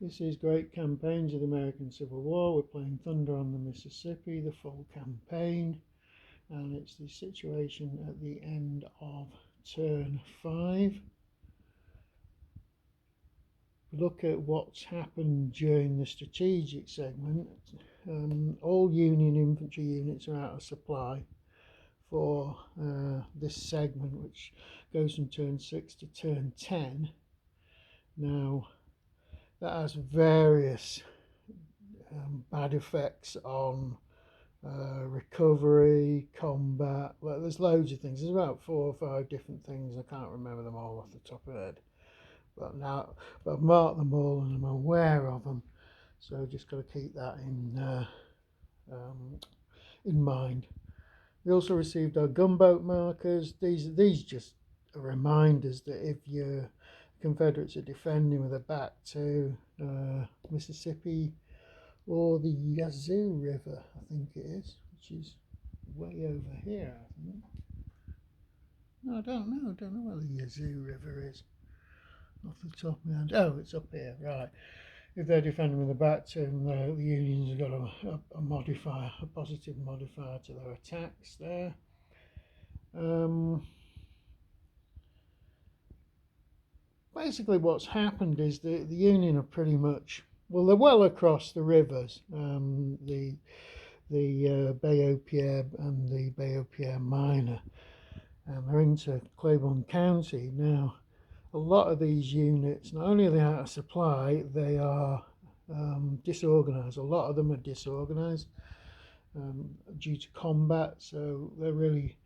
This is Great Campaigns of the American Civil War. We're playing Thunder on the Mississippi, the full campaign, and it's the situation at the end of turn 5. Look at what's happened during the strategic segment. All Union infantry units are out of supply for this segment, which goes from turn 6 to turn 10. Now, that has various bad effects on recovery, combat. Well, there's loads of things. There's about 4 or 5 different things. I can't remember them all off the top of my head. But I've marked them all and I'm aware of them. So just got to keep that in mind. We also received our gunboat markers. These just are reminders that if your Confederates are defending with a back to Mississippi or the Yazoo River, I think it is, which is way over here, I think. No, I don't know where the Yazoo River is off the top of my head. Oh, it's up here, right. If they're defending with a back to them, the Unions have got a modifier, a positive modifier to their attacks there. Basically what's happened is the Union are pretty much, well, they're well across the rivers, the Bay aux Pierres and the Bay aux Pierres Minor, and they're into Claiborne County. Now, a lot of these units, not only are they out of supply, they are disorganized. A lot of them are disorganized due to combat, so they're really,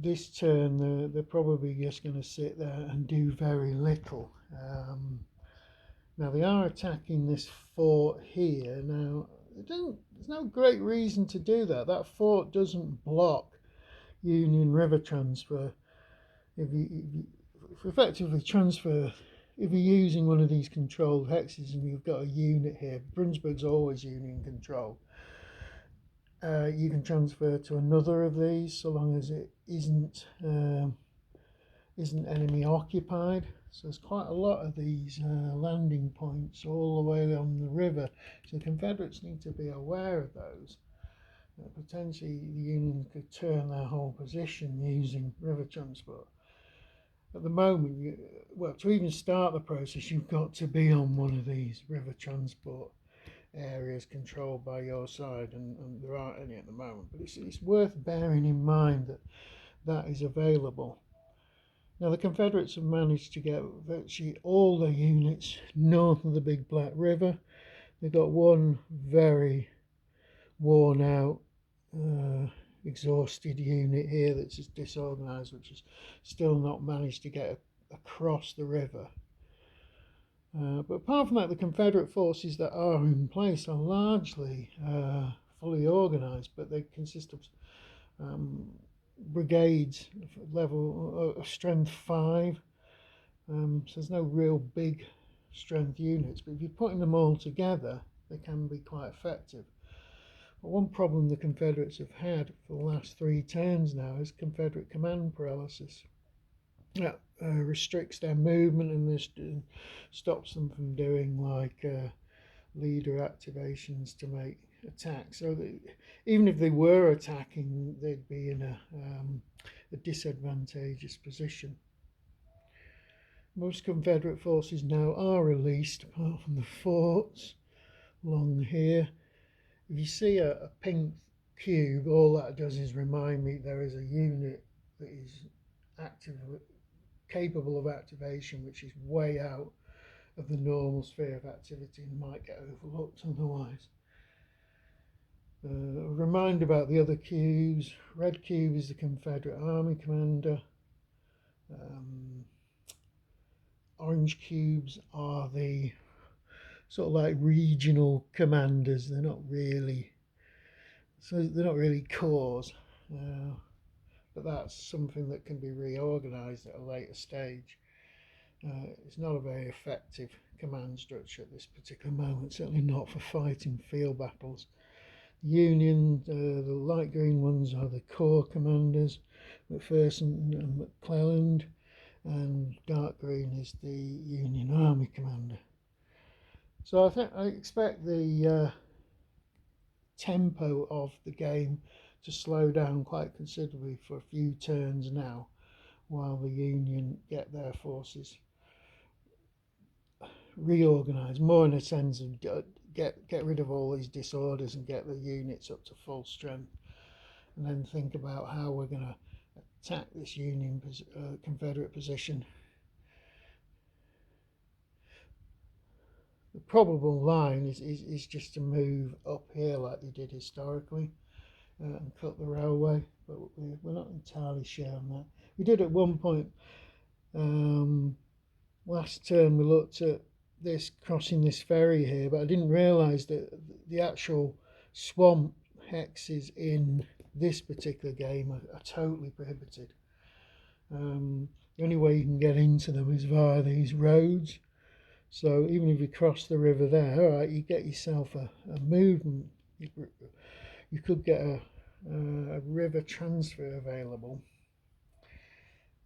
this turn they're probably just going to sit there and do very little. Now they are attacking this fort here. Now there's no great reason to do that. That fort doesn't block Union River transfer. If you effectively transfer, if you're using one of these controlled hexes and you've got a unit here, Brunswick's always Union control. You can transfer to another of these so long as it isn't enemy occupied. So there's quite a lot of these landing points all the way on the river. So the Confederates need to be aware of those. Potentially the Union could turn their whole position using river transport. At the moment, well, to even start the process, you've got to be on one of these river transport areas controlled by your side, and there aren't any at the moment, but it's worth bearing in mind that is available. Now the Confederates have managed to get virtually all their units north of the Big Black River. They've got one very worn out, exhausted unit here that's just disorganized, which has still not managed to get across the river. But apart from that, the Confederate forces that are in place are largely fully organized, but they consist of brigades level of strength 5. So there's no real big strength units, but if you're putting them all together, they can be quite effective. But one problem the Confederates have had for the last 3 turns now is Confederate command paralysis. That restricts their movement and this stops them from doing like leader activations to make attacks. So even if they were attacking, they'd be in a disadvantageous position. Most Confederate forces now are released, apart from the forts along here. If you see a pink cube, all that does is remind me there is a unit that is capable of activation, which is way out of the normal sphere of activity and might get overlooked otherwise. A reminder about the other cubes. Red cube is the Confederate Army commander. Orange cubes are the sort of like regional commanders. They're not really corps, but that's something that can be reorganized at a later stage. It's not a very effective command structure at this particular moment, certainly not for fighting field battles. Union, the light green ones are the corps commanders, McPherson and McClelland, and dark green is the Union Army commander. So I expect the tempo of the game to slow down quite considerably for a few turns now, while the Union get their forces reorganised, more in a sense of get rid of all these disorders and get the units up to full strength, and then think about how we're going to attack this Union Confederate position. The probable line is just to move up here like they did historically and cut the railway, but we're not entirely sure on that. We did at one point last term, we looked at this crossing this ferry here, but I didn't realise that the actual swamp hexes in this particular game are totally prohibited. The only way you can get into them is via these roads. So even if you cross the river there, all right, you get yourself a movement. You could get a river transfer available,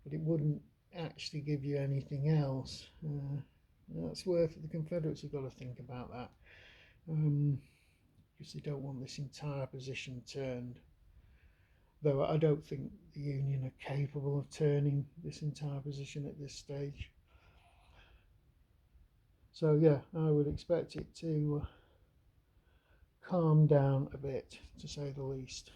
but it wouldn't actually give you anything else. That's worth the Confederates have got to think about that, because they don't want this entire position turned. Though I don't think the Union are capable of turning this entire position at this stage. So yeah, I would expect it to calm down a bit, to say the least.